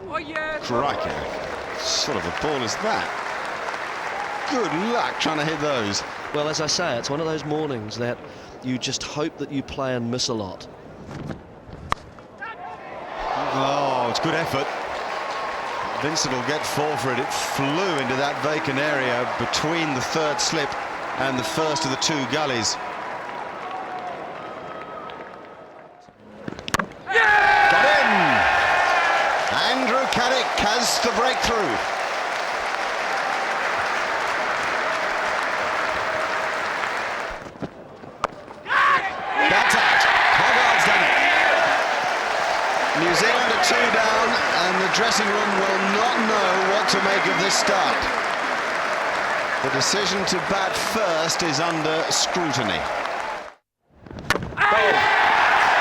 Crikey, sort of a ball is that? Good luck trying to hit those. Well, as I say, it's one of those mornings that you just hope that you play and miss a lot. Oh, it's good effort. Vincent will get 4 for it. It flew into that vacant area between the third slip and the first of the 2 gullies. Got in! Andrew Caddick has the breakthrough. That's out. Hogarth's done it. New Zealand are 2 down, and the dressing room will not know what to make of this start. The decision to bat first is under scrutiny. Oh,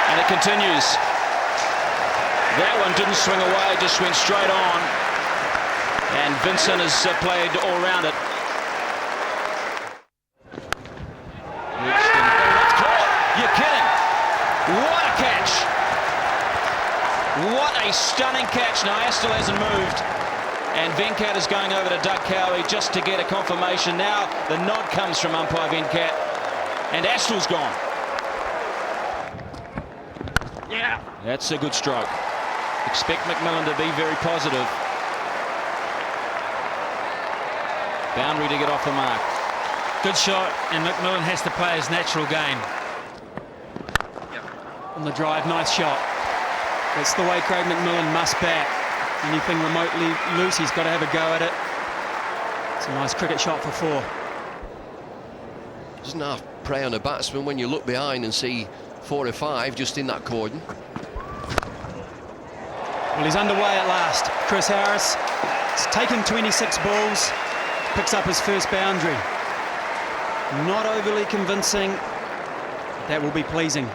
and it continues. That one didn't swing away, just went straight on. And Vincent has played all round it. You're kidding. What a catch. What a stunning catch. Now, Astle hasn't moved. And Venkat is going over to Doug Cowie just to get a confirmation. Now the nod comes from umpire Venkat. And Astle's gone. Yeah. That's a good stroke. Expect McMillan to be very positive. Boundary to get off the mark. Good shot, and McMillan has to play his natural game. On the drive, nice shot. That's the way Craig McMillan must bat. Anything remotely loose, he's got to have a go at it. It's a nice cricket shot for 4. Doesn't half prey on a batsman when you look behind and see 4 or 5 just in that cordon. Well, he's underway at last. Chris Harris has taken 26 balls, picks up his first boundary. Not overly convincing. That will be pleasing.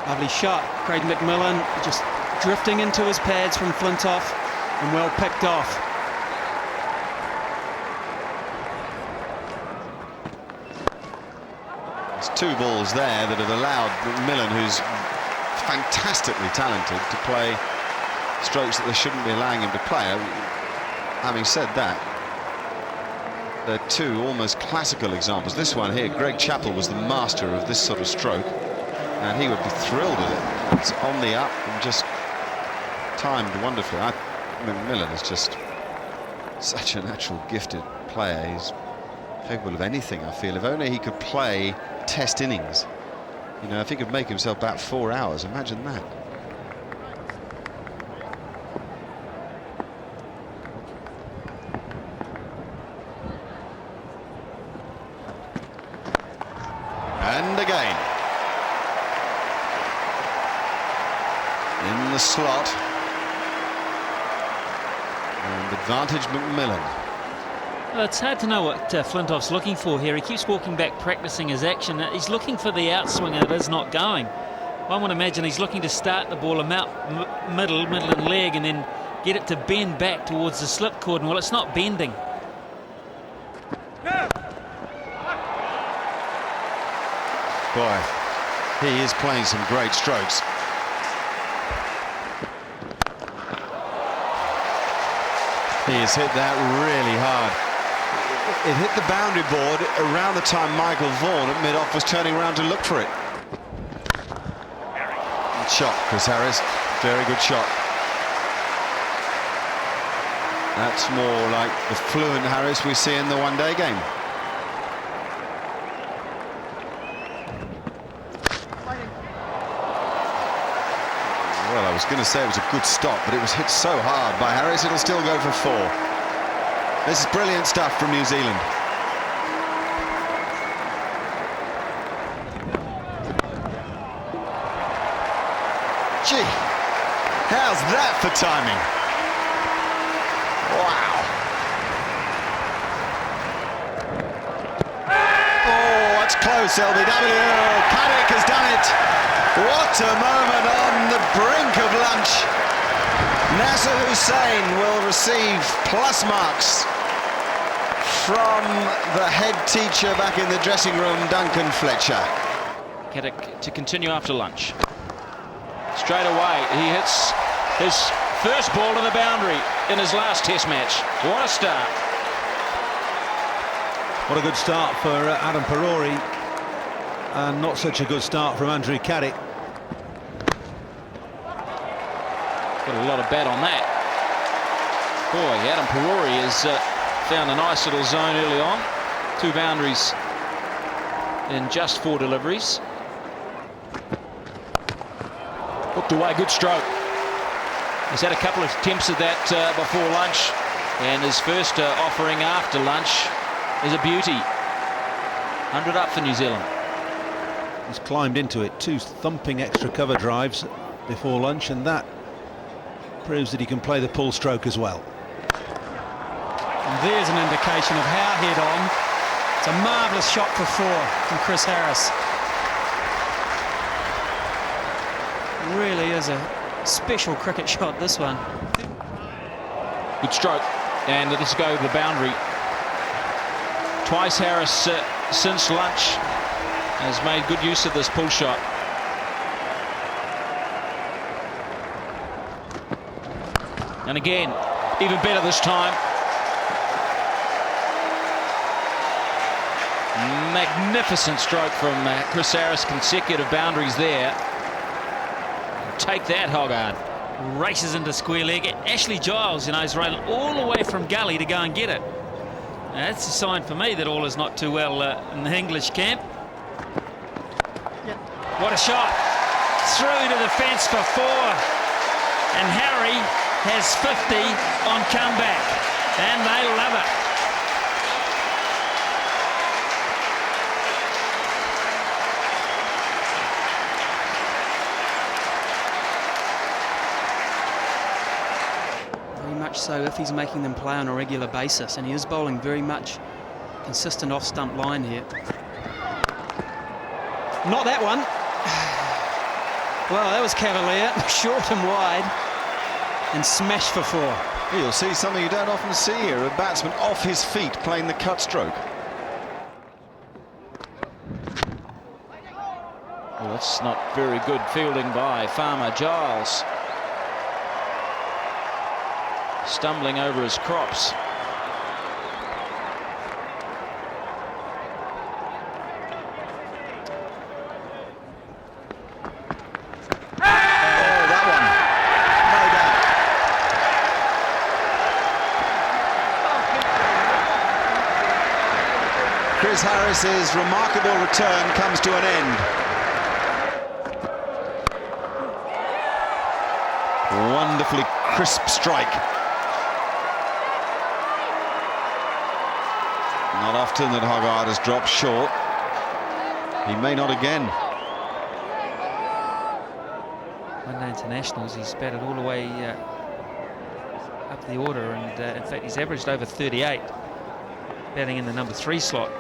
Lovely shot. Craig McMillan just drifting into his pads from Flintoff and well picked off. There's 2 balls there that have allowed McMillan, who's fantastically talented, to play strokes that they shouldn't be allowing him to play. Having said that, there are 2 almost classical examples. This one here, Greg Chappell was the master of this sort of stroke, and he would be thrilled with it. It's on the up and just timed wonderfully. McMillan is just such a natural gifted player. He's capable of anything, I feel. If only he could play test innings. You know, if he could make himself bat 4 hours, imagine that. And again. In the slot. And advantage McMillan. Well, it's hard to know what Flintoff's looking for here. He keeps walking back, practicing his action. He's looking for the outswing, and it is not going. One would imagine he's looking to start the ball middle and leg, and then get it to bend back towards the slip cordon. Well, it's not bending. Boy, he is playing some great strokes. He has hit that really hard. It hit the boundary board around the time Michael Vaughan at mid-off was turning around to look for it. Good shot, Chris Harris. Very good shot. That's more like the fluent Harris we see in the one-day game. Well, I was going to say it was a good stop, but it was hit so hard by Harris, it'll still go for 4. This is brilliant stuff from New Zealand. Gee, how's that for timing? Wow. Oh, that's close, LBW. Caddick has done it. What a moment on the brink of lunch. Nasser Hussain will receive plus marks from the head teacher back in the dressing room, Duncan Fletcher. Caddick to continue after lunch. Straight away, he hits his first ball to the boundary in his last Test match. What a start. What a good start for Adam Perori, and not such a good start from Andrew Caddick. Got a lot of bat on that. Boy, Adam Perori has found a nice little zone early on. 2 boundaries in just 4 deliveries. Hooked away, good stroke. He's had a couple of attempts at that before lunch, and his first offering after lunch is a beauty. 100 up for New Zealand. He's climbed into it, 2 thumping extra cover drives before lunch, and that proves that he can play the pull stroke as well. And there's an indication of how head on. It's a marvellous shot for 4 from Chris Harris. Really is a special cricket shot, this one. Good stroke, and this will go to the boundary. Twice Harris since lunch has made good use of this pull shot. And again, even better this time. Magnificent stroke from Chris Harris, consecutive boundaries there. Take that, Hoggard. Races into square leg. Ashley Giles, you know, is running all the way from gully to go and get it. Now, that's a sign for me that all is not too well in the English camp. What a shot. Through to the fence for 4. And Harry has 50 on comeback. And they love it. So if he's making them play on a regular basis, and he is bowling very much consistent off-stump line here. Not that one. Well, that was cavalier, short and wide, and smashed for 4. You'll see something you don't often see here, a batsman off his feet playing the cut stroke. Well, that's not very good fielding by Farmer Giles. Stumbling over his crops. That one. No doubt. Chris Harris's remarkable return comes to an end. Wonderfully crisp strike. Not often that Hoggard has dropped short. He may not again. One-day internationals, he's batted all the way up the order, and in fact he's averaged over 38, batting in the number 3 slot.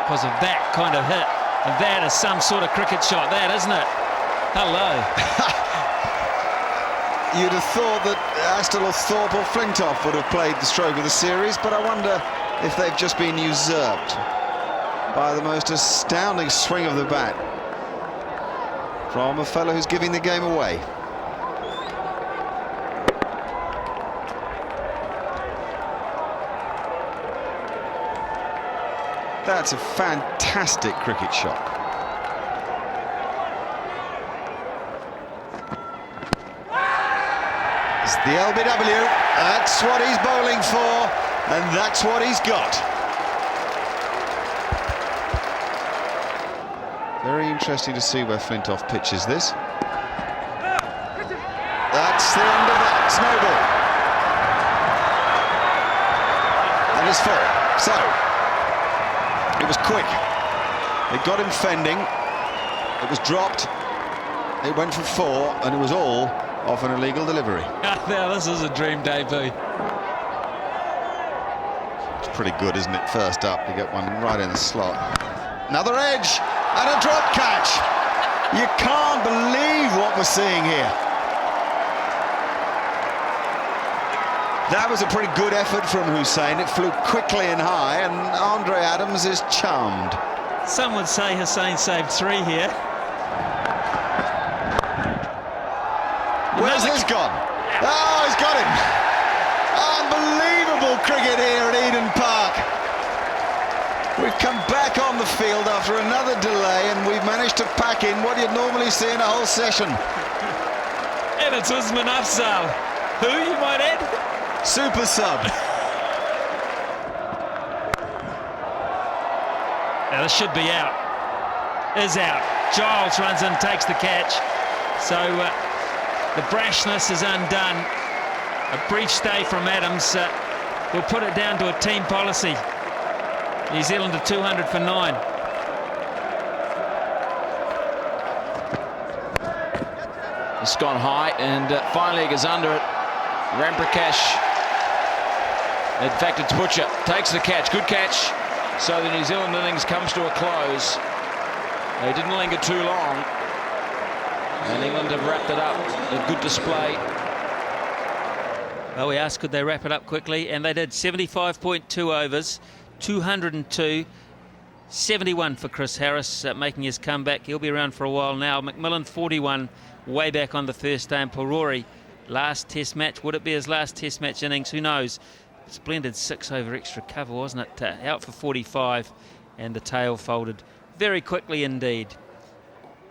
Because of that kind of hit, and that is some sort of cricket shot, that, isn't it? Hello. You'd have thought that Astle or Thorpe or Flintoff would have played the stroke of the series, but I wonder if they've just been usurped by the most astounding swing of the bat from a fellow who's giving the game away. That's a fantastic cricket shot. It's the LBW, that's what he's bowling for, and that's what he's got. Very interesting to see where Flintoff pitches this. That's the end of that snowball. And it's 4. So, it was quick. It got him fending. It was dropped. It went for 4, and it was all off an illegal delivery. Now this is a dream debut. It's pretty good, isn't it? First up, you get one right in the slot. Another edge and a drop catch. You can't believe what we're seeing here. That was a pretty good effort from Hussain. It flew quickly and high, and Andre Adams is charmed. Some would say Hussain saved 3 here. Where's this gone? Oh, he's got him. Unbelievable cricket here at Eden Park. We've come back on the field after another delay, and we've managed to pack in what you'd normally see in a whole session. And it's Usman Afzal. Who, you might add? Super sub. Now, this should be out. Is out. Giles runs in, takes the catch. So the brashness is undone. A brief stay from Adams. We'll put it down to a team policy. New Zealand are 200 for 9. It's gone high, and finally goes under it. Ramprakash. In fact, it's Butcher. Takes the catch. Good catch. So the New Zealand innings comes to a close. They didn't linger too long. And England have wrapped it up. A good display. Well, we asked could they wrap it up quickly, and they did. 75.2 overs, 202, 71 for Chris Harris, making his comeback. He'll be around for a while now. McMillan 41, way back on the first day. And Perori, last test match. Would it be his last test match innings? Who knows? Splendid 6 over extra cover, wasn't it? Out for 45, and the tail folded very quickly indeed.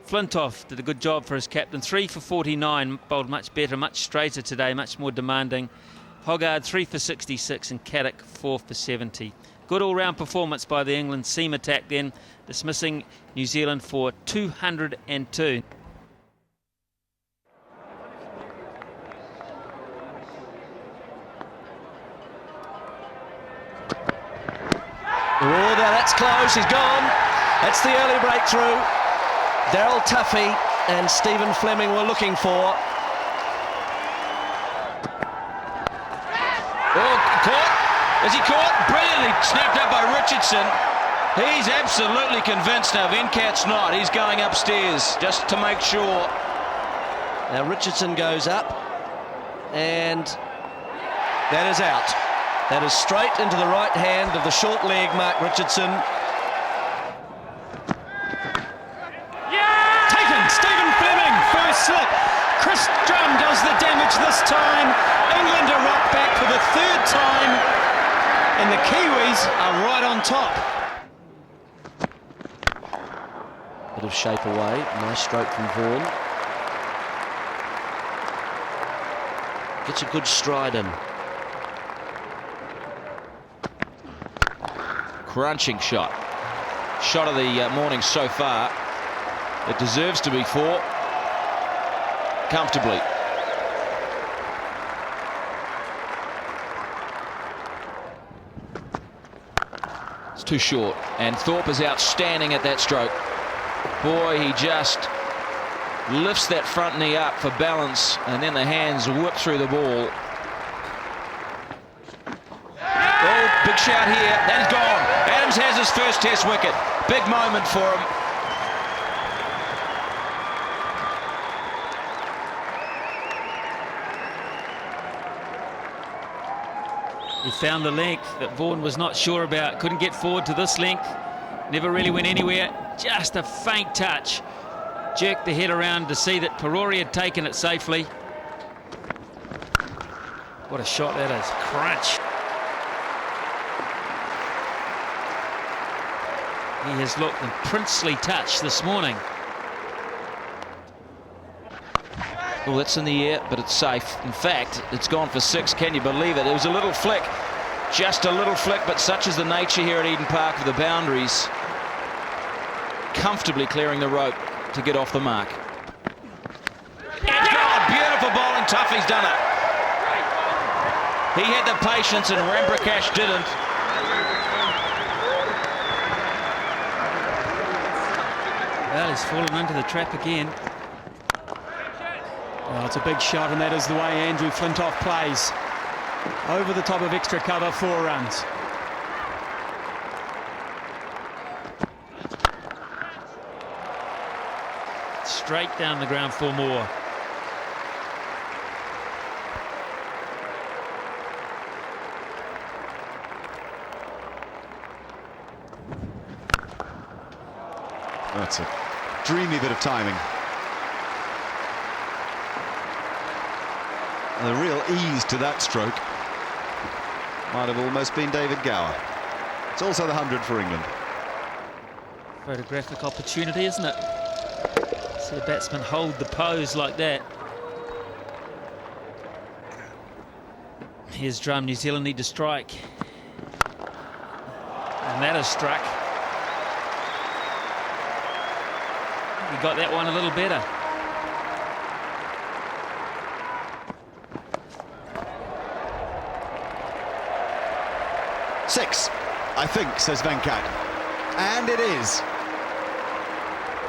Flintoff did a good job for his captain. 3 for 49, bowled much better, much straighter today, much more demanding. Hoggard 3 for 66, and Caddick 4 for 70. Good all-round performance by the England seam attack then, dismissing New Zealand for 202. Oh, now that's close. He's gone. That's the early breakthrough. Daryl Tuffy and Stephen Fleming were looking for. Oh, caught. Is he caught? Brilliantly snapped up by Richardson. He's absolutely convinced now. Venkat's not. He's going upstairs just to make sure. Now Richardson goes up, and that is out. That is straight into the right hand of the short leg Mark Richardson. Taken, Stephen Fleming, first slip. Chris Drum does the damage this time. England are rocked back for the third time, and the Kiwis are right on top. Bit of shape away, nice stroke from Vaughan. Gets a good stride in. Crunching shot. Shot of the morning so far. It deserves to be 4. Comfortably. It's too short. And Thorpe is outstanding at that stroke. Boy, he just lifts that front knee up for balance, and then the hands whip through the ball. Oh, big shout here. That is gone. Adams has his first test wicket. Big moment for him. He found the length that Vaughan was not sure about. Couldn't get forward to this length. Never really went anywhere. Just a faint touch. Jerked the head around to see that Perori had taken it safely. What a shot that is. Crunch. He has looked in princely touch this morning. Well, that's in the air, but it's safe. In fact, it's gone for 6. Can you believe it? It was a little flick. Just a little flick, but such is the nature here at Eden Park of the boundaries. Comfortably clearing the rope to get off the mark. It's gone! Beautiful bowling. Tuffy's done it. He had the patience and Ramprakash didn't. Well, he's fallen into the trap again. Well, it's a big shot, and that is the way Andrew Flintoff plays. Over the top of extra cover, 4 runs. Straight down the ground for more. That's a dreamy bit of timing. The real ease to that stroke might have almost been David Gower. It's also the 100 for England. Photographic opportunity, isn't it? See a batsman hold the pose like that. Here's drum. New Zealand need to strike. And that is struck. He got that one a little better. Six, I think, says Venkat. And it is.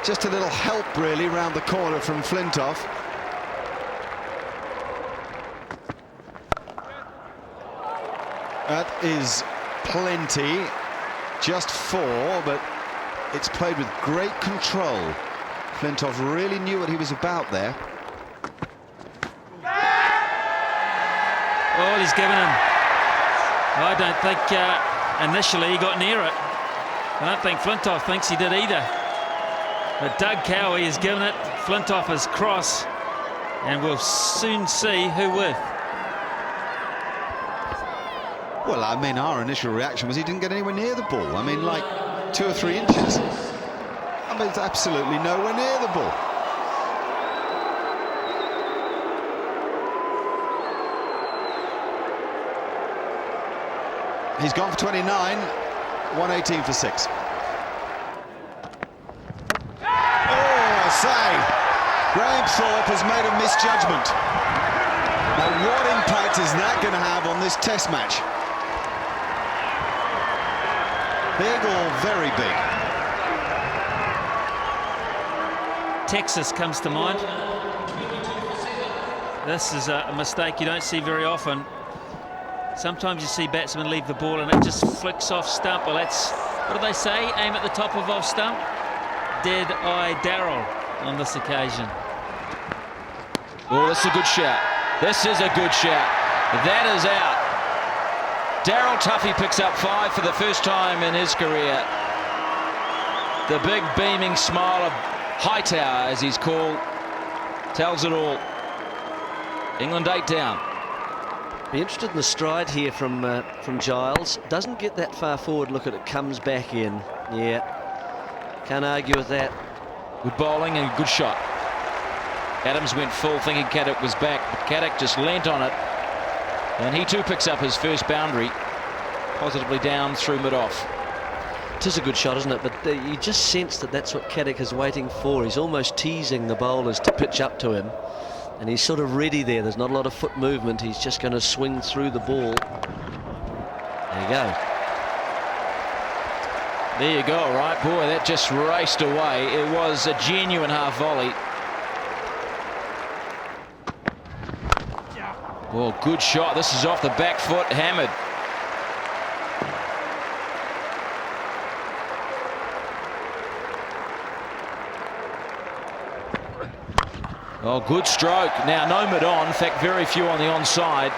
Just a little help, really, round the corner from Flintoff. That is plenty. Just 4, but it's played with great control. Flintoff really knew what he was about there. Oh, he's given him. I don't think initially he got near it. I don't think Flintoff thinks he did either. But Doug Cowie has given it Flintoff his cross, and we'll soon see who with. Well, I mean, our initial reaction was he didn't get anywhere near the ball. I mean, like 2 or 3 inches. I mean, it's absolutely nowhere near the ball. He's gone for 29, 118 for 6. Oh, I say, Graham Thorpe has made a misjudgment. Now, what impact is that going to have on this test match? Big or very big? Texas comes to mind. This is a mistake you don't see very often. Sometimes you see batsmen leave the ball and it just flicks off stump. Well, that's, what do they say? Aim at the top of off stump. Dead eye Darrell on this occasion. Oh, this is a good shot. This is a good shot. That is out. Darrell Tuffy picks up 5 for the first time in his career. The big beaming smile of Hightower, as he's called, tells it all. England 8 down. Be interested in the stride here from Giles. Doesn't get that far forward. Look at it, comes back in. Yeah, can't argue with that. Good bowling and a good shot. Adams went full thinking Caddick was back, but Caddick just leant on it, and he too picks up his first boundary, positively down through mid-off. It is a good shot, isn't it? But you just sense that that's what Caddick is waiting for. He's almost teasing the bowlers to pitch up to him, and he's sort of ready there. There's not a lot of foot movement. He's just going to swing through the ball. There you go. There you go, right? Boy, that just raced away. It was a genuine half volley. Oh, good shot. This is off the back foot, hammered. Oh, good stroke. Now, no mid-on. In fact, very few on the onside.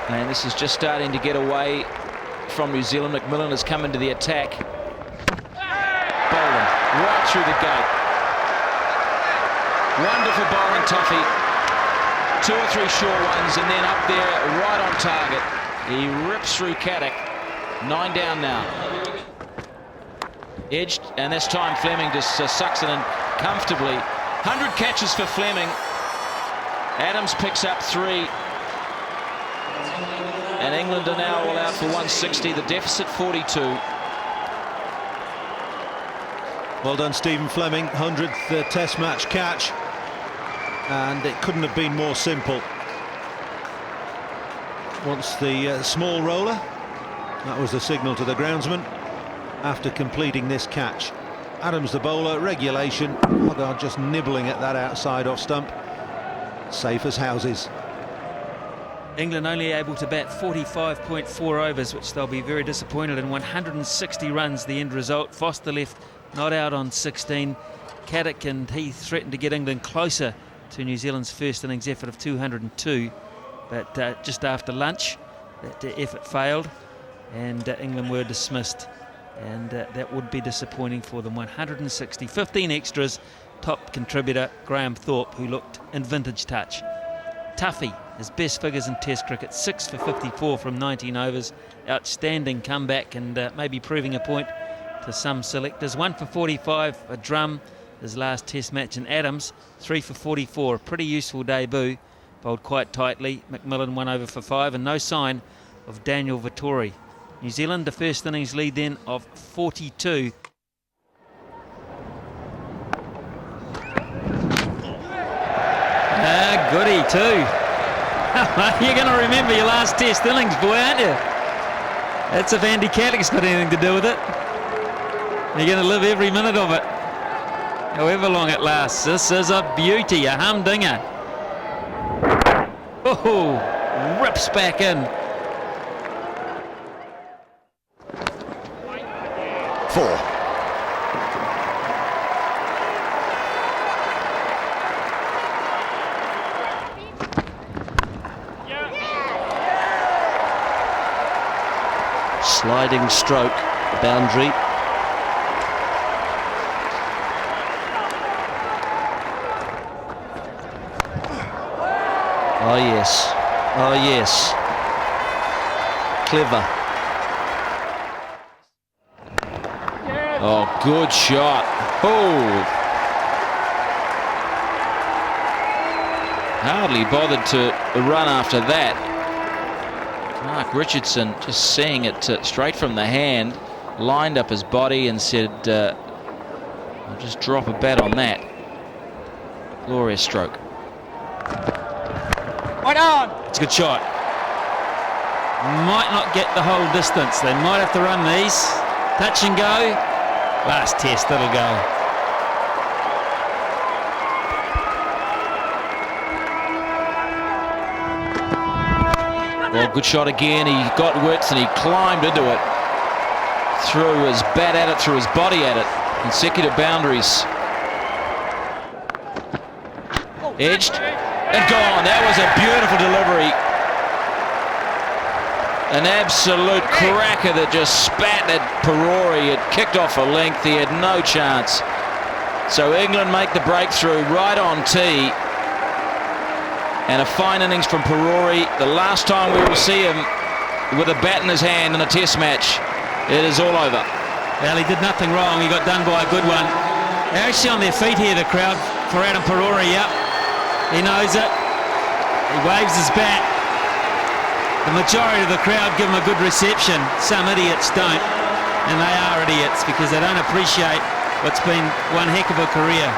And this is just starting to get away from New Zealand. McMillan has come into the attack. Bowling right through the gate. Wonderful bowling, Tuffy. 2 or 3 short ones, and then up there, right on target. He rips through Caddick. 9 down now. Edged, and this time Fleming just sucks it in comfortably. 100 catches for Fleming. Adams picks up 3. And England are now all out for 160. The deficit 42. Well done, Stephen Fleming. 100th test match catch. And it couldn't have been more simple. Once the small roller, that was the signal to the groundsman after completing this catch. Adams the bowler, regulation. Hogarth just nibbling at that outside off stump. Safe as houses. England only able to bat 45.4 overs, which they'll be very disappointed in. 160 runs the end result. Foster left not out on 16. Caddick and he threatened to get England closer to New Zealand's first innings effort of 202, but just after lunch that effort failed and England were dismissed, and that would be disappointing for them. 160, 15 extras top contributor Graham Thorpe, who looked in vintage touch. Tuffy, his best figures in Test cricket, 6 for 54 from 19 overs. Outstanding comeback and maybe proving a point to some selectors. 1 for 45, a drum, his last Test match. And Adams, 3 for 44, a pretty useful debut, bowled quite tightly. McMillan 1 over for 5, and no sign of Daniel Vittori. New Zealand, the first innings lead then of 42. Goody too. You're going to remember your last Test innings, boy, aren't you? That's if Andy Catlick's got anything to do with it. You're going to live every minute of it, however long it lasts. This is a beauty, a humdinger. Oh, rips back in. 4. Sliding stroke, boundary. Oh yes, oh yes. Clever. Oh, good shot. Oh. Hardly bothered to run after that. Mark Richardson just seeing it straight from the hand, lined up his body and said, I'll just drop a bat on that. Glorious stroke. It's a good shot. Might not get the whole distance. They might have to run these. Touch and go. Last Test, it'll go. Well, good shot again. He got width and he climbed into it. Threw his bat at it, threw his body at it. Consecutive boundaries. Edged and gone. That was a beautiful delivery. An absolute cracker that just spat at Perori. It kicked off a length. He had no chance. So England make the breakthrough right on tee. And a fine innings from Perori. The last time we will see him with a bat in his hand in a Test match. It is all over. Well, he did nothing wrong. He got done by a good one. They're actually on their feet here, the crowd, for Adam Perori. Yep, he knows it. He waves his bat. The majority of the crowd give him a good reception. Some idiots don't. And they are idiots because they don't appreciate what's been one heck of a career.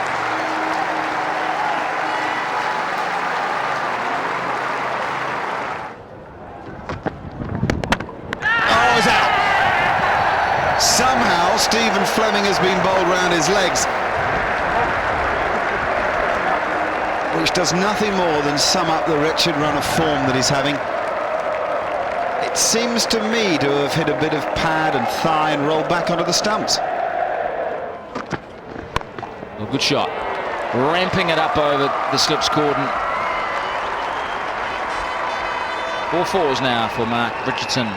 Somehow Stephen Fleming has been bowled round his legs, which does nothing more than sum up the wretched run of form that he's having. It seems to me to have hit a bit of pad and thigh and rolled back onto the stumps. Well, good shot. Ramping it up over the slips cordon. 4 fours now for Mark Richardson.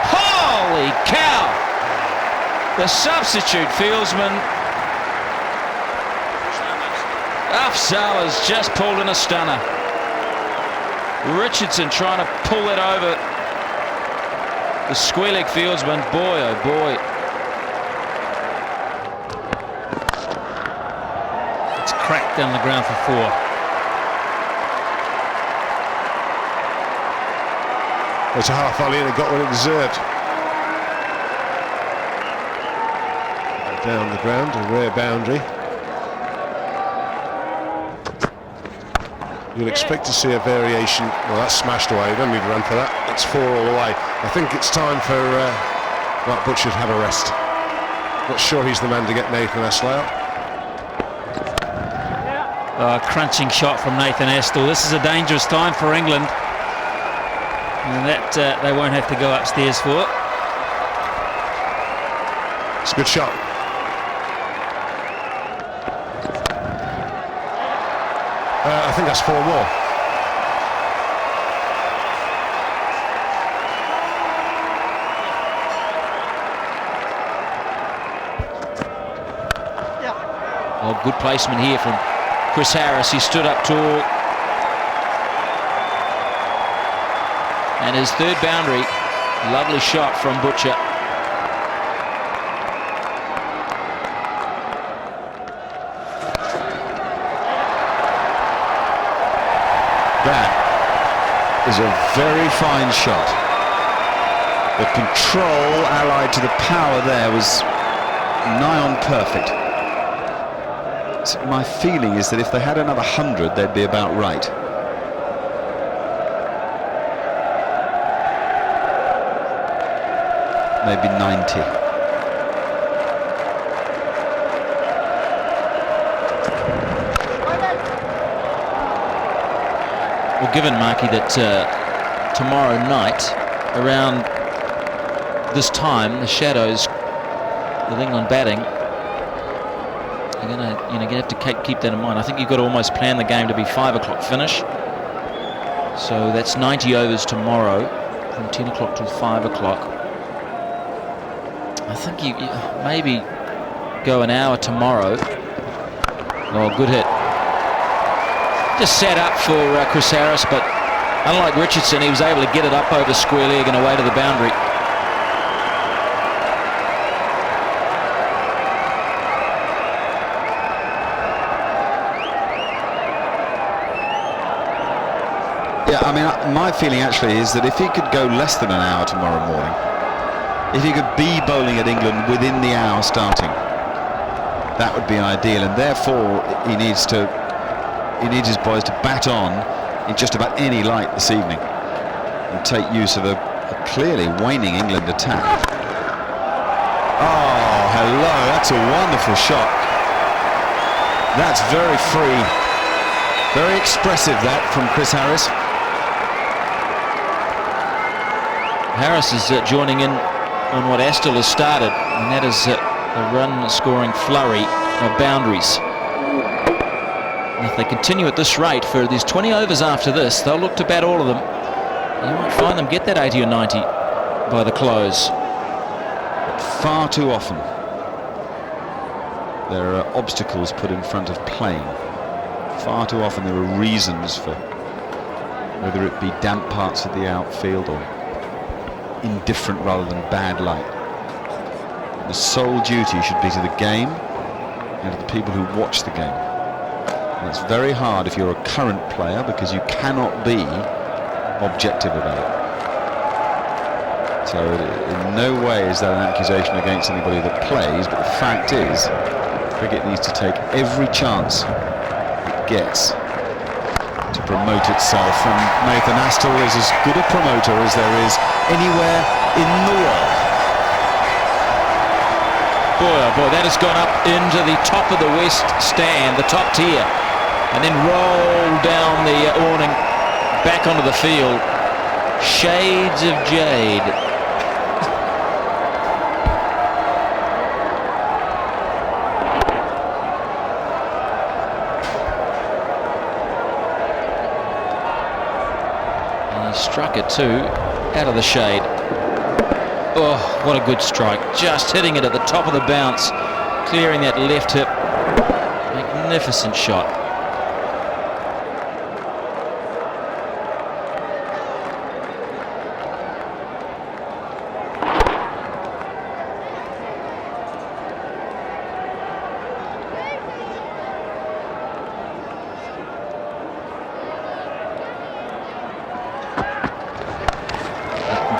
Holy cow! The substitute fieldsman Afzal has just pulled in a stunner. Richardson trying to pull it over the square-leg fieldsman. Boy, oh boy. It's cracked down the ground for 4. It's a half volley and it got what it deserved. Down the ground, a rare boundary. You'll expect to see a variation. Well, that's smashed away. You don't need to run for that. It's 4 all the way. I think it's time for Mark Butcher to have a rest. Not sure he's the man to get Nathan Astle out. Crunching shot from Nathan Astle. This is a dangerous time for England. And that they won't have to go upstairs for. It's a good shot. I think that's 4 more. Oh, good placement here from Chris Harris. He stood up tall. And his third boundary. Lovely shot from Butcher. That is a very fine shot. The control allied to the power there was nigh on perfect. So my feeling is that if they had another 100, they'd be about right. Maybe 90. Well, given, Marky, that tomorrow night, around this time, the Shadows, with England batting, you're gonna have to keep that in mind. I think you've got to almost plan the game to be 5 o'clock finish. So that's 90 overs tomorrow, from 10 o'clock till 5 o'clock. I think you maybe go an hour tomorrow. Oh, good hit. Just set up for Chris Harris, but unlike Richardson, he was able to get it up over square leg and away to the boundary. Yeah, I mean, my feeling actually is that if he could go less than an hour tomorrow morning, if he could be bowling at England within the hour starting, that would be ideal, and therefore he needs his boys to bat on in just about any light this evening and take use of a clearly waning England attack. Oh, hello, that's a wonderful shot. That's very free, very expressive, that, from Chris Harris. Harris is joining in on what Astle has started, and that is a run-scoring flurry of boundaries. And if they continue at this rate for these 20 overs after this, they'll look to bat all of them. You might find them get that 80 or 90 by the close. Far too often there are obstacles put in front of playing. Far too often there are reasons for, whether it be damp parts of the outfield or indifferent rather than bad light. The sole duty should be to the game and to the people who watch the game. And it's very hard if you're a current player, because you cannot be objective about it. So in no way is that an accusation against anybody that plays, but the fact is cricket needs to take every chance it gets to promote itself, and Nathan Astle is as good a promoter as there is anywhere in the world. Boy, oh boy, that has gone up into the top of the West stand, the top tier, and then rolled down the awning back onto the field. Shades of jade. Struck it too, out of the shade. Oh, what a good strike. Just hitting it at the top of the bounce, clearing that left hip. Magnificent shot.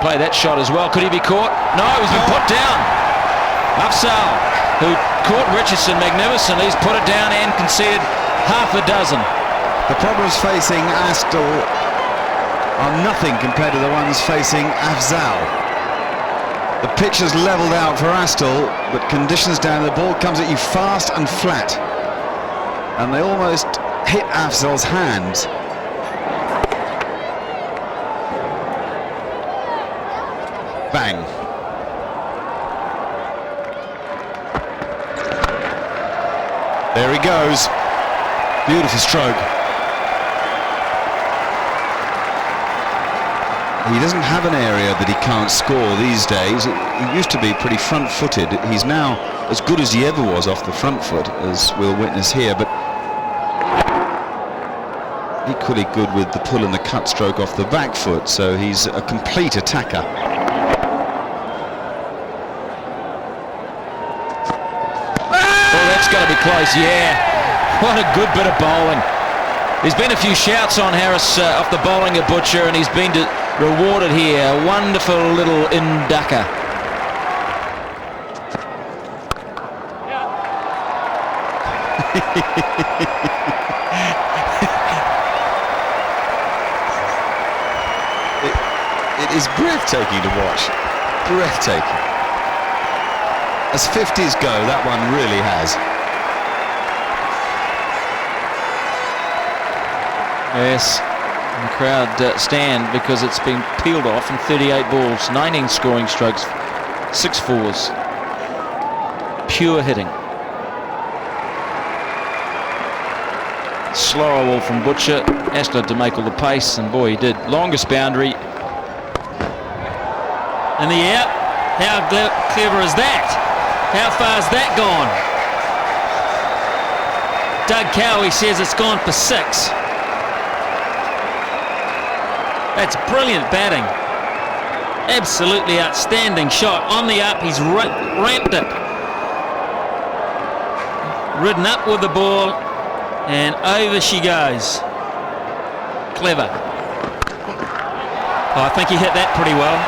Play that shot as well. Could he be caught? No, he's been put down. Afzal, who caught Richardson magnificently, he's put it down and conceded half a dozen. The problems facing Astle are nothing compared to the ones facing Afzal. The pitch has levelled out for Astle, but conditions down, the ball comes at you fast and flat, and they almost hit Afzal's hands. Bang. There he goes. Beautiful stroke. He doesn't have an area that he can't score these days. He used to be pretty front-footed. He's now as good as he ever was off the front foot, as we'll witness here, but equally good with the pull and the cut stroke off the back foot, so he's a complete attacker. Oh, that's got to be close, yeah. What a good bit of bowling. There's been a few shouts on Harris off the bowling of Butcher, and he's been rewarded here. A wonderful little inducker. It is breathtaking to watch. Breathtaking. As 50s go, that one really has. Yes, and the crowd stand because it's been peeled off in 38 balls, 19 scoring strokes, 6 fours. Pure hitting. Slower ball from Butcher. Astor to make all the pace, and boy, he did. Longest boundary. In the air. How clever is that? How far has that gone? Doug Cowie says it's gone for 6. That's brilliant batting. Absolutely outstanding shot. On the up, he's ramped it. Ridden up with the ball, and over she goes. Clever. Oh, I think he hit that pretty well.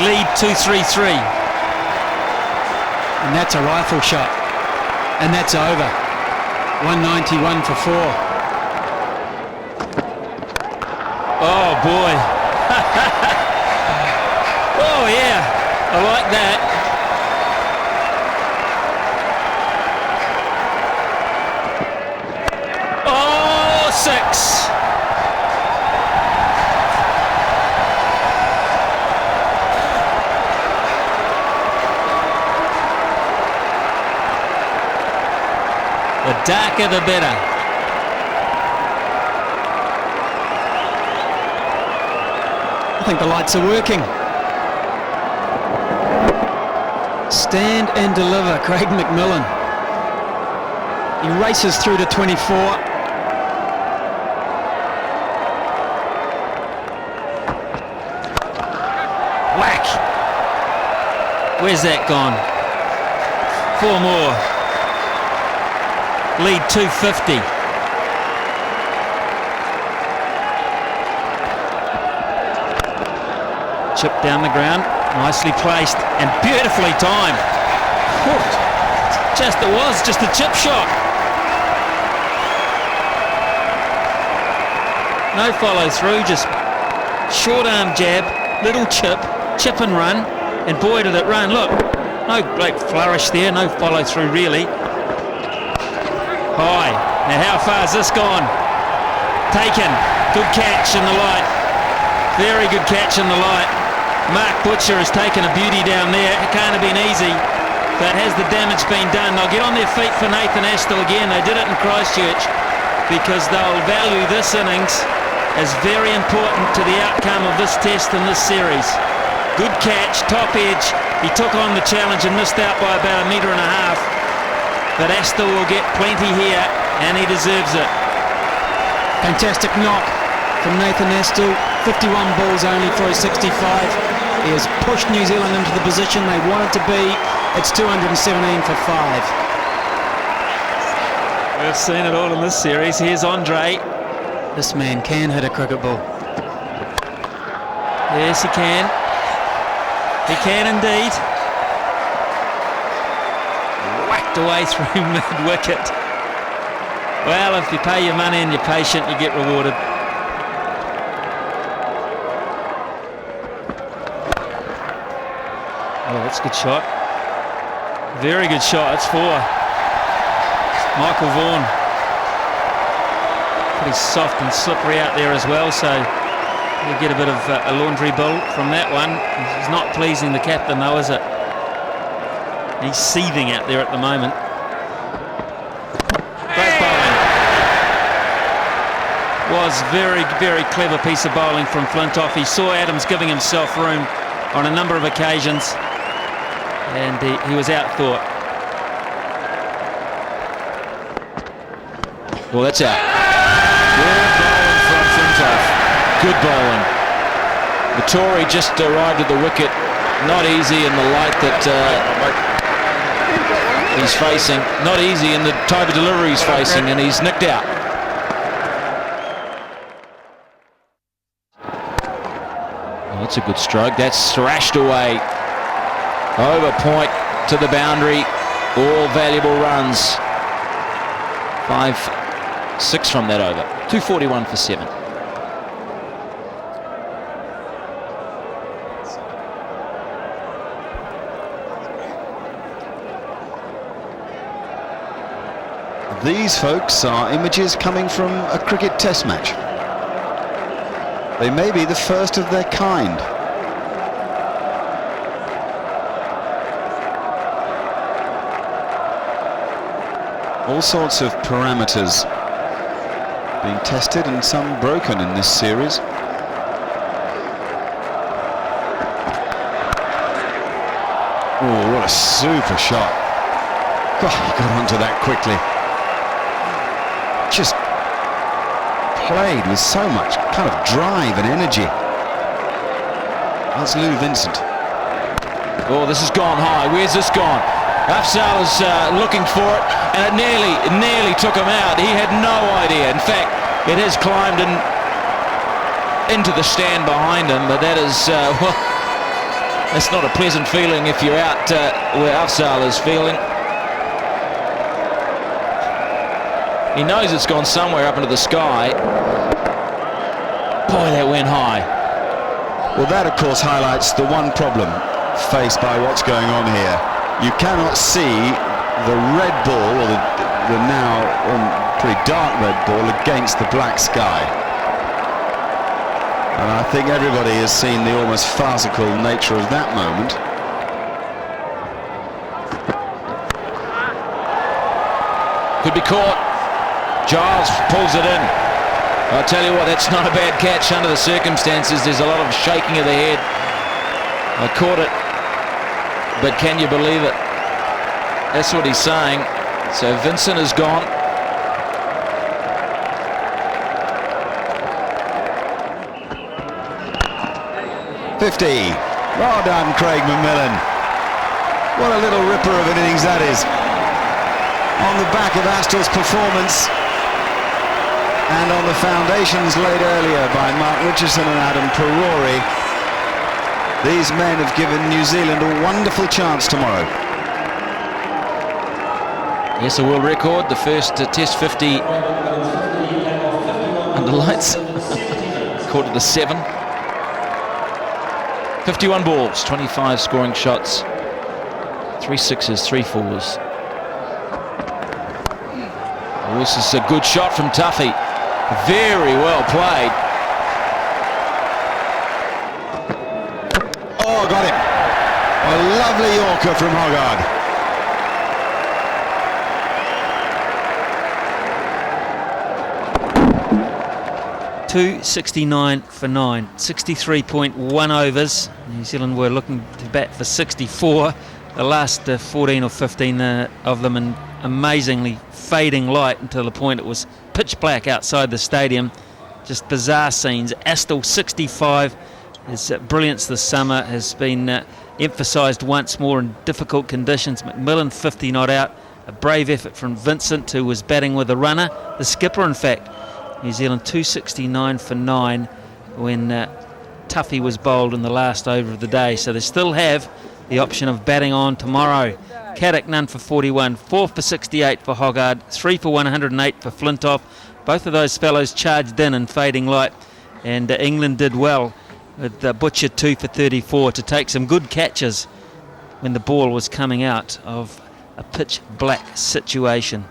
Lead 2-3-3. And that's a rifle shot. And that's over. 191 for 4. Oh boy. Oh yeah, I like that. Oh, 6. The darker the better. I think the lights are working. Stand and deliver, Craig McMillan. He races through to 24. Whack. Where's that gone? 4 more. Lead 250. Chip down the ground, nicely placed and beautifully timed. It was just a chip shot. No follow through, just short arm jab, little chip and run, and boy did it run. Look, no great flourish there, no follow through really. High. Now how far has this gone? Taken. Good catch in the light. Very good catch in the light. Mark Butcher has taken a beauty down there. It can't have been easy, but has the damage been done? They'll get on their feet for Nathan Astle again. They did it in Christchurch because they'll value this innings as very important to the outcome of this test and this series. Good catch, top edge. He took on the challenge and missed out by about 1.5 meters. But Astle will get plenty here, and he deserves it. Fantastic knock from Nathan Astle. 51 balls only for a 65. He has pushed New Zealand into the position they wanted to be. It's 217 for 5. We've seen it all in this series. Here's Andre. This man can hit a cricket ball. Yes, he can. He can indeed. Whacked away through mid-wicket. Well, if you pay your money and you're patient, you get rewarded. Oh, that's a good shot. Very good shot. It's 4. Michael Vaughan. Pretty soft and slippery out there as well, so you get a bit of a laundry bill from that one. It's not pleasing the captain though, is it? He's seething out there at the moment. Great bowling. Was very, very clever piece of bowling from Flintoff. He saw Adams giving himself room on a number of occasions, and he was outthought. Well, that's out. Good bowling from Flintoff. Good bowling. Vittori just arrived at the wicket. Not easy in the light that he's facing. Not easy in the type of delivery he's facing, and he's nicked out. Oh, that's a good stroke. That's thrashed away. Over point to the boundary. All valuable runs. 5-6 from that over. 241 for 7. These folks are images coming from a cricket test match. They may be the first of their kind. All sorts of parameters being tested and some broken in this series. Oh, what a super shot. God, he got onto that quickly. Just played with so much kind of drive and energy. That's Lou Vincent. Oh, this has gone high. Where's this gone? Afzal is looking for it, and it nearly took him out. He had no idea. In fact, it has climbed into the stand behind him, but that is, well, that's not a pleasant feeling if you're out where Afzal is feeling. He knows it's gone somewhere up into the sky. Boy, that went high. Well, that, of course, highlights the one problem faced by what's going on here. You cannot see the red ball, or the now pretty dark red ball, against the black sky. And I think everybody has seen the almost farcical nature of that moment. Could be caught. Giles pulls it in. I'll tell you what, that's not a bad catch under the circumstances. There's a lot of shaking of the head. I caught it, but can you believe it? That's what he's saying. So Vincent is gone. .50. Well done, Craig McMillan. What a little ripper of an innings that is. On the back of Astor's performance, and on the foundations laid earlier by Mark Richardson and Adam Perori, these men have given New Zealand a wonderful chance tomorrow. Yes, a world record, the first Test 50 under lights, quarter to 7. 51 balls, 25 scoring shots, 3 sixes, 3 fours. Oh, this is a good shot from Tuffy. Very well played. Oh, got him. A lovely Yorker from Hoggard. .269 for 9, 63.1 overs. New Zealand were looking to bat for 64. The last 14 or 15 of them in amazingly fading light until the point it was pitch black outside the stadium. Just bizarre scenes. Astle 65. His brilliance this summer has been emphasised once more in difficult conditions. McMillan 50 not out. A brave effort from Vincent, who was batting with a runner. The skipper, in fact. New Zealand 269 for 9 when Tuffy was bowled in the last over of the day. So they still have the option of batting on tomorrow. Caddick none for 41, 4 for 68 for Hoggard, 3 for 108 for Flintoff. Both of those fellows charged in fading light, and England did well with Butcher 2 for 34 to take some good catches when the ball was coming out of a pitch black situation.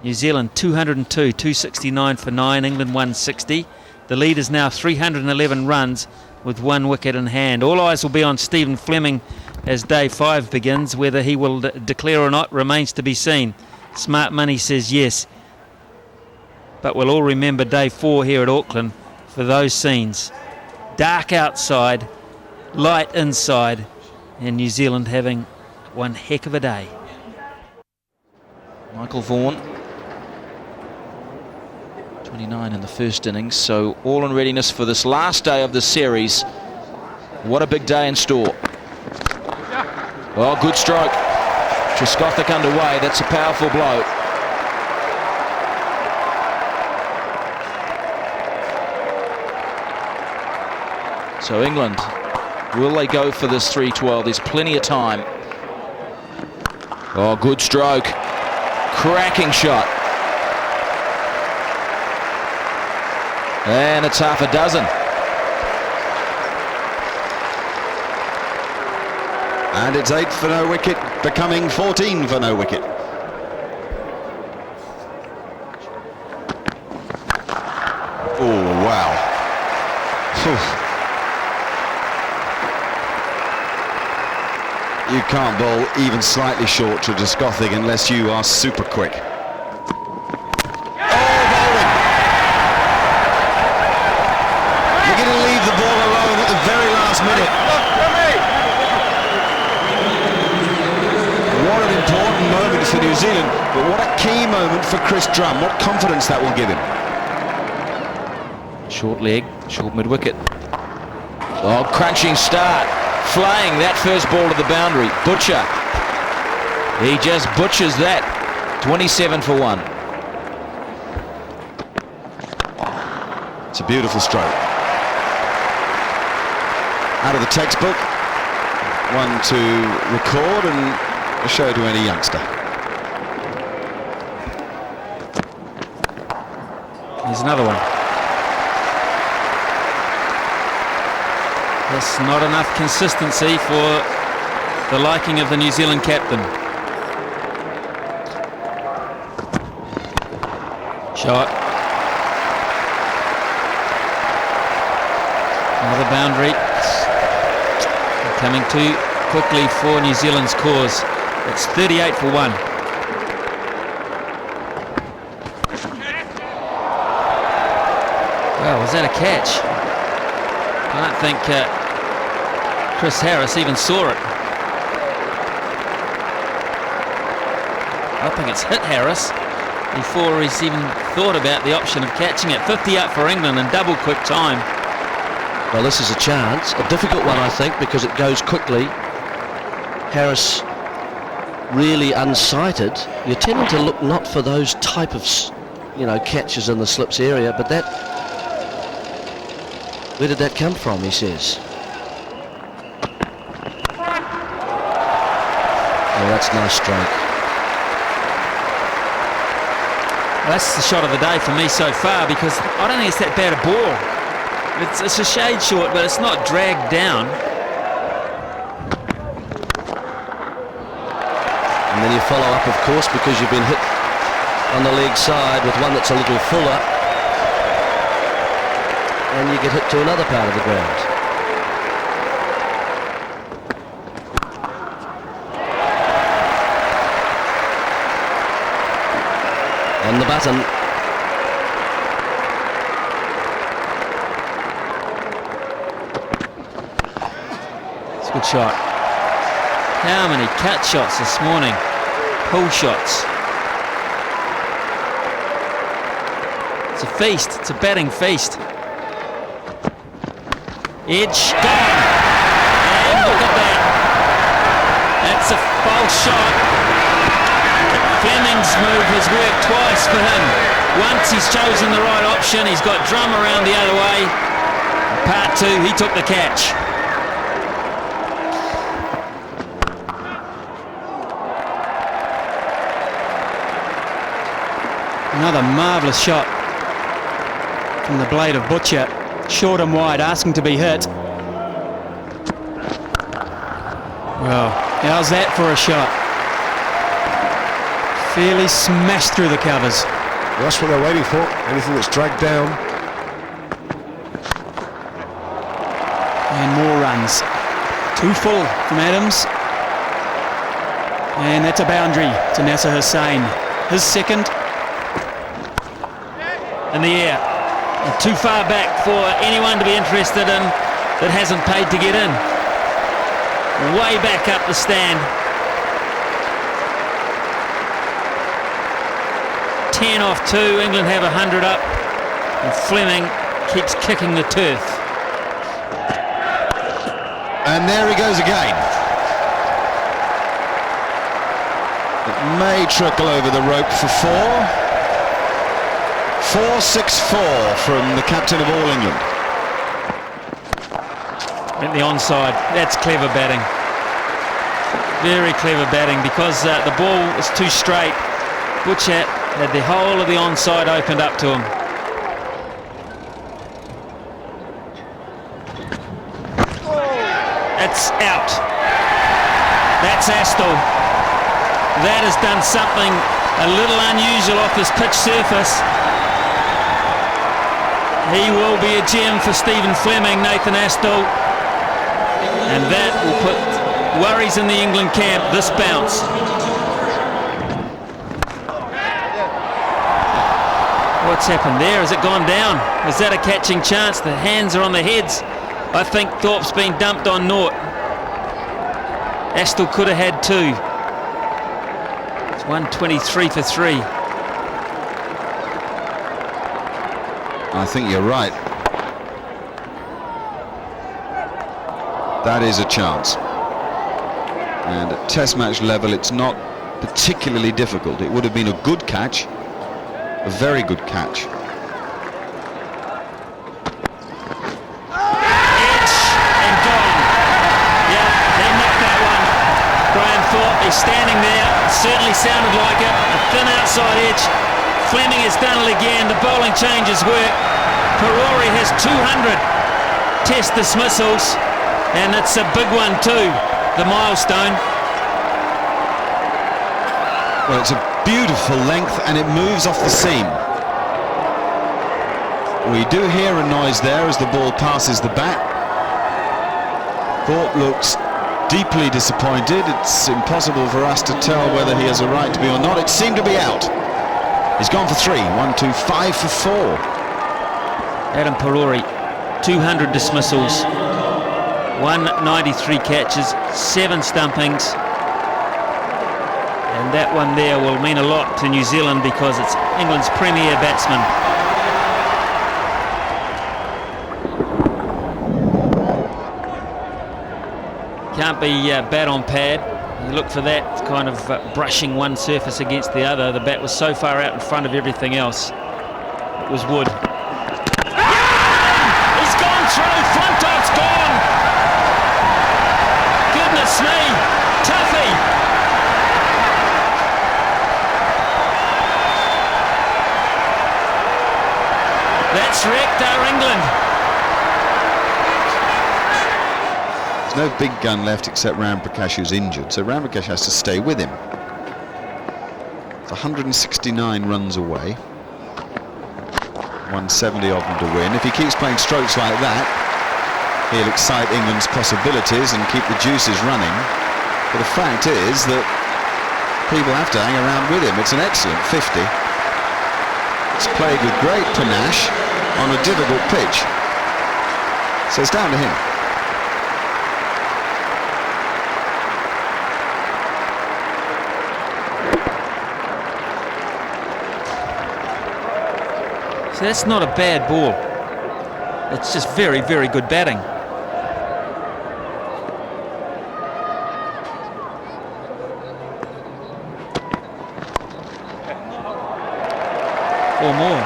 New Zealand 202, 269 for 9, England 160. The lead is now 311 runs with 1 wicket in hand. All eyes will be on Stephen Fleming as day 5 begins. Whether he will declare or not remains to be seen. Smart Money says yes. But we'll all remember day 4 here at Auckland for those scenes. Dark outside, light inside, and New Zealand having one heck of a day. Michael Vaughan 29 in the first innings, so all in readiness for this last day of the series. What a big day in store. Oh, good stroke. Trescothick underway. That's a powerful blow. So England, will they go for this 312? There's plenty of time. Oh, good stroke. Cracking shot. And it's half a dozen. And it's 8 for no wicket, becoming 14 for no wicket. Oh, wow. Phew. You can't bowl even slightly short to Trescothick unless you are super quick. You're going to leave the ball alone at the very last minute. What an important moment for New Zealand, but what a key moment for Chris Drum. What confidence that will give him. Short leg, short mid-wicket. Oh, crunching start. Flying that first ball to the boundary. Butcher. He just butchers that. 27 for 1. It's a beautiful stroke. Out of the textbook. One to record and a show to any youngster. Here's another one. That's not enough consistency for the liking of the New Zealand captain. Shot. Another boundary. Coming too quickly for New Zealand's cause. It's 38 for 1. Well, was that a catch? I don't think Chris Harris even saw it. I think it's hit Harris before he's even thought about the option of catching it. 50 up for England in double quick time. Well, this is a chance, a difficult one, I think, because it goes quickly. Harris really unsighted. You're tending to look not for those type of, catches in the slips area, but that. Where did that come from, he says? Oh, that's a nice stroke. Well, that's the shot of the day for me so far, because I don't think it's that bad a ball. It's a shade short, but it's not dragged down. And then you follow up, of course, because you've been hit on the leg side with one that's a little fuller. And you get hit to another part of the ground. On the button. It's a good shot. How many cut shots this morning? Pull shots. It's a feast. It's a batting feast. Edge gone, and look at that. That's a false shot. Fleming's move has worked twice for him. Once he's chosen the right option, he's got Drum around the other way. Part 2, he took the catch. Another marvellous shot from the blade of Butcher. Short and wide, asking to be hit. Well, how's that for a shot? Fairly smashed through the covers. Well, that's what they're waiting for. Anything that's dragged down. And more runs. 2 full from Adams. And that's a boundary to Nasser Hussain. His second. In the air. And too far back for anyone to be interested in that hasn't paid to get in. Way back up the stand. 10 off 2. England have 100 up. And Fleming keeps kicking the turf. And there he goes again. It may trickle over the rope for 4. 4-6-4 from the captain of All England. At the onside. That's clever batting. Very clever batting, because the ball was too straight. Butcher had the whole of the onside opened up to him. It's out. That's Astle. That has done something a little unusual off this pitch surface. He will be a gem for Stephen Fleming, Nathan Astle. And that will put worries in the England camp, this bounce. What's happened there? Has it gone down? Is that a catching chance? The hands are on the heads. I think Thorpe's been dumped on naught. Astle could have had 2. It's 123 for 3. I think you're right. That is a chance. And at test match level, it's not particularly difficult. It would have been a good catch, a very good catch. Edge and gone. Yeah, he nicked that one. Brian Thorpe, he's standing there. It certainly sounded like it. A thin outside edge. Fleming has done it again. The bowling changes work. Perori has 200 test dismissals, and it's a big one too, the milestone. Well, it's a beautiful length, and it moves off the seam. We do hear a noise there as the ball passes the bat. Thorpe looks deeply disappointed. It's impossible for us to tell whether he has a right to be or not. It seemed to be out. He's gone for 3. 1, 2, 5 for 4. Adam Perori, 200 dismissals, 193 catches, 7 stumpings. And that one there will mean a lot to New Zealand, because it's England's premier batsman. Can't be bat on pad. You look for that kind of brushing one surface against the other. The bat was so far out in front of everything else. It was wood. He's gone through. Flintoff's gone. Goodness me. Tuffy. That's wrecked our England. No big gun left except Ram Prakash, who's injured, so Ram Prakash has to stay with him. It's 169 runs away, 170 of them to win. If he keeps playing strokes like that, he'll excite England's possibilities and keep the juices running. But the fact is that people have to hang around with him. It's an excellent 50. It's played with great panache on a difficult pitch. So it's down to him. So that's not a bad ball. It's just very, very good batting. Or more.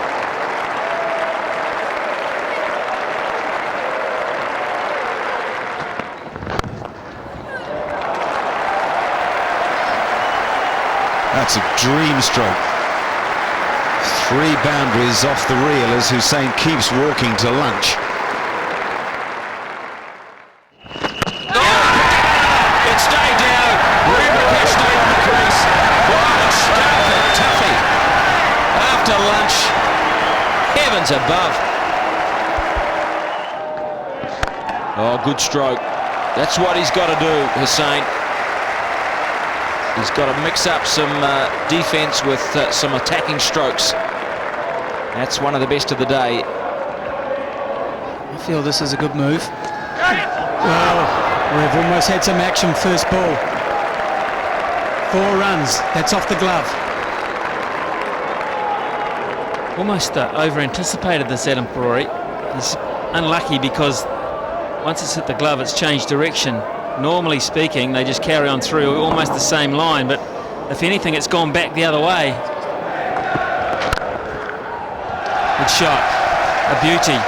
That's a dream stroke. 3 boundaries off the reel as Hussain keeps walking to lunch. It stayed down. Rubik stayed on the crease. What a start for Tuffy. After lunch, heavens above. Oh, good stroke. That's what he's got to do, Hussain. He's got to mix up some defence with some attacking strokes. That's one of the best of the day. I feel this is a good move. Well, we've almost had some action first ball. 4 runs. That's off the glove. almost over-anticipated this, Adam Perori. He's unlucky because once it's hit the glove, it's changed direction. Normally speaking, they just carry on through almost the same line, but if anything, it's gone back the other way. Good shot, a beauty.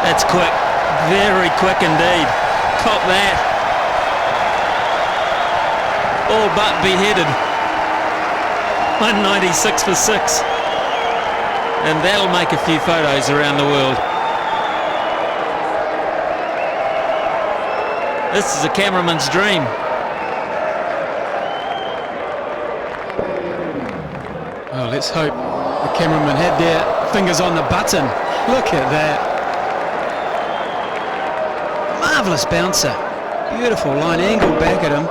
That's quick, very quick indeed. Cop that. All but beheaded. 196 for 6. And that'll make a few photos around the world. This is a cameraman's dream. Well, let's hope the cameraman had their fingers on the button. Look at that. Marvellous bouncer. Beautiful line, angled back at him.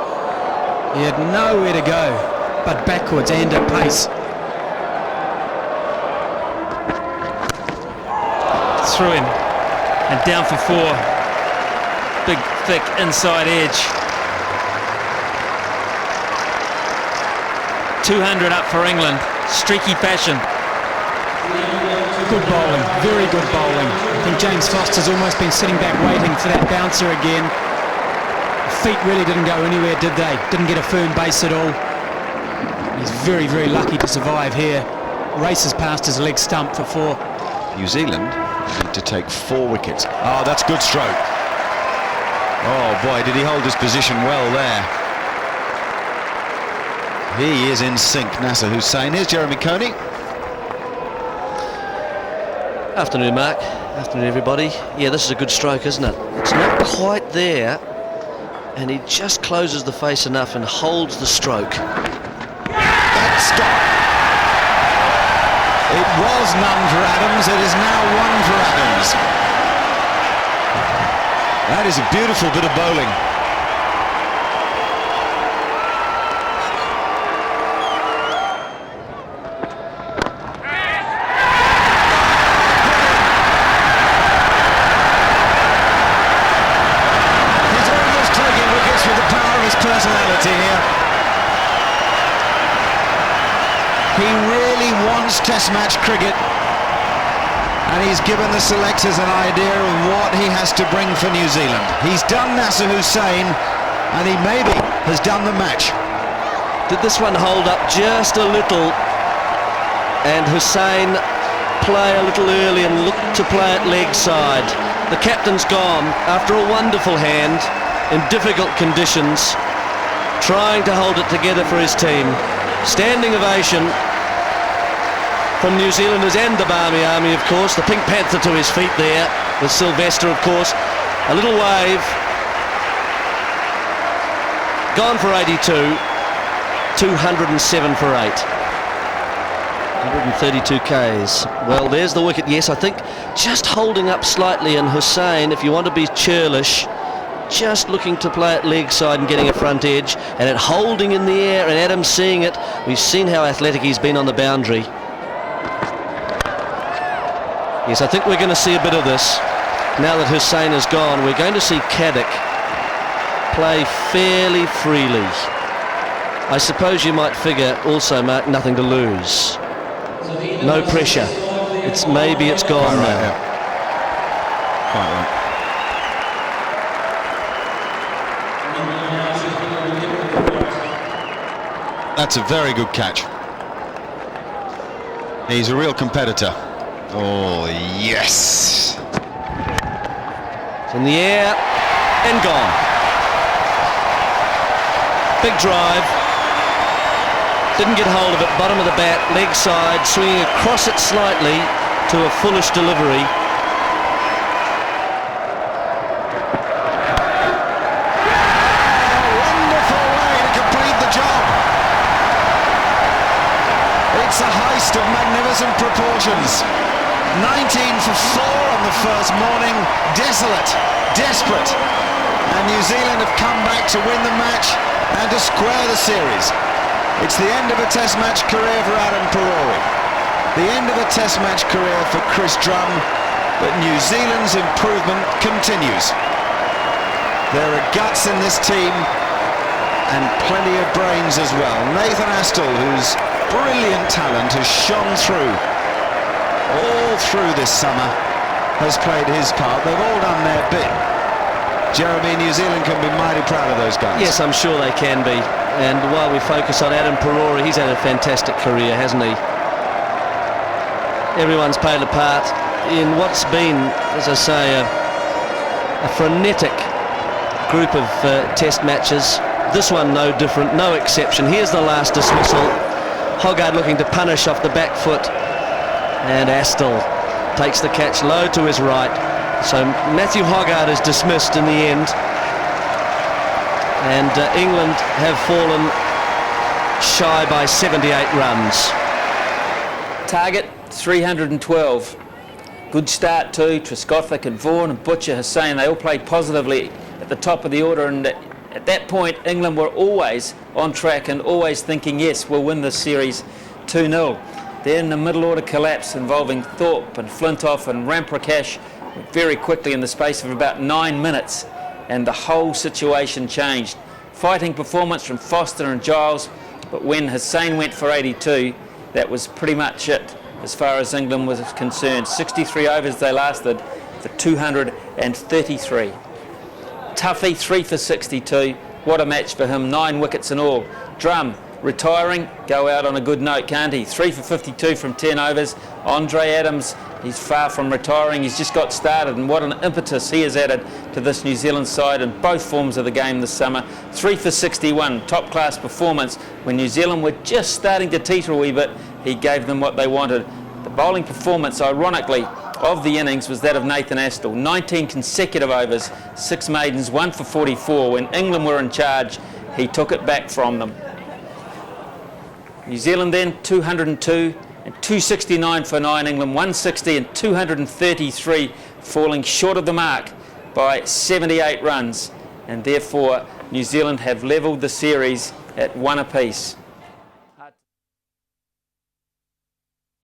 He had nowhere to go but backwards and at pace. Through him and down for 4. Big, thick inside edge. 200 up for England. Streaky fashion. Good bowling, very good bowling. I think James Foster's almost been sitting back waiting for that bouncer again. Feet really didn't go anywhere, did they? Didn't get a firm base at all. He's very, very lucky to survive here. Races past his leg stump for 4. New Zealand need to take 4 wickets. Oh, that's good stroke. Oh boy, did he hold his position well there. He is in sync, Nasser Hussain. Here's Jeremy Coney. Afternoon, Mark. Afternoon, everybody. Yeah, this is a good stroke, isn't it? It's not quite there, and he just closes the face enough and holds the stroke. That stop. It was none for Adams. It is now 1 for Adams. That is a beautiful bit of bowling. He's almost taking wickets with the power of his personality here. He really wants Test match cricket, and he's given the selectors an idea of what he has to bring for New Zealand. He's done Nasser Hussain, and he maybe has done the match. Did this one hold up just a little, and Hussain play a little early and look to play it leg side? The captain's gone after a wonderful hand in difficult conditions, trying to hold it together for his team. Standing ovation from New Zealanders and the Barmy Army, of course. The Pink Panther to his feet there, with Sylvester, of course. A little wave. Gone for 82. 207 for 8. 132 Ks. Well, there's the wicket. Yes, I think just holding up slightly, and Hussain, if you want to be churlish, just looking to play it leg side and getting a front edge, and it holding in the air, and Adams seeing it. We've seen how athletic he's been on the boundary. Yes, I think we're going to see a bit of this. Now that Hussain is gone, we're going to see Caddick play fairly freely. I suppose you might figure also, Mark, nothing to lose. No pressure. Maybe it's gone Quite right, now. yeah. Quite right. That's a very good catch. He's a real competitor. Oh, yes. It's in the air and gone. Big drive. Didn't get hold of it. Bottom of the bat, leg side, swinging across it slightly to a foolish delivery. Wonderful way to complete the job. It's a heist of magnificent proportions. 19 for 4 on the first morning. Desolate, desperate. And New Zealand have come back to win the match and to square the series. It's the end of a Test match career for Adam Perori. The end of a Test match career for Chris Drum. But New Zealand's improvement continues. There are guts in this team and plenty of brains as well. Nathan Astle, whose brilliant talent has shone through all through this summer, has played his part. They've all done their bit. Jeremy, New Zealand can be mighty proud of those guys. Yes, I'm sure they can be. And while we focus on Adam Perora, he's had a fantastic career, hasn't he? Everyone's played a part in what's been, as I say, a frenetic group of test matches. This one no different, no exception. Here's the last dismissal. Hoggard looking to punish off the back foot, and Astle takes the catch low to his right. So Matthew Hoggard is dismissed in the end, and England have fallen shy by 78 runs. Target 312. Good start too. Trescothick and Vaughan and Butcher Hussain, they all played positively at the top of the order, and at that point England were always on track and always thinking, yes, we'll win this series 2-0. Then the middle order collapse involving Thorpe and Flintoff and Ramprakash very quickly in the space of about 9 minutes, and the whole situation changed. Fighting performance from Foster and Giles, but when Hussain went for 82, that was pretty much it as far as England was concerned. 63 overs they lasted for 233. Tuffy 3 for 62. What a match for him, 9 wickets in all. Drum retiring, go out on a good note, can't he? 3 for 52 from 10 overs. Andre Adams, he's far from retiring, he's just got started, and what an impetus he has added to this New Zealand side in both forms of the game this summer. 3 for 61, top class performance. When New Zealand were just starting to teeter a wee bit, he gave them what they wanted. The bowling performance, ironically, of the innings was that of Nathan Astle. 19 consecutive overs, 6 maidens, 1 for 44. When England were in charge, he took it back from them. New Zealand then 202 and 269 for 9. England 160 and 233, falling short of the mark by 78 runs, and therefore New Zealand have levelled the series at 1 apiece.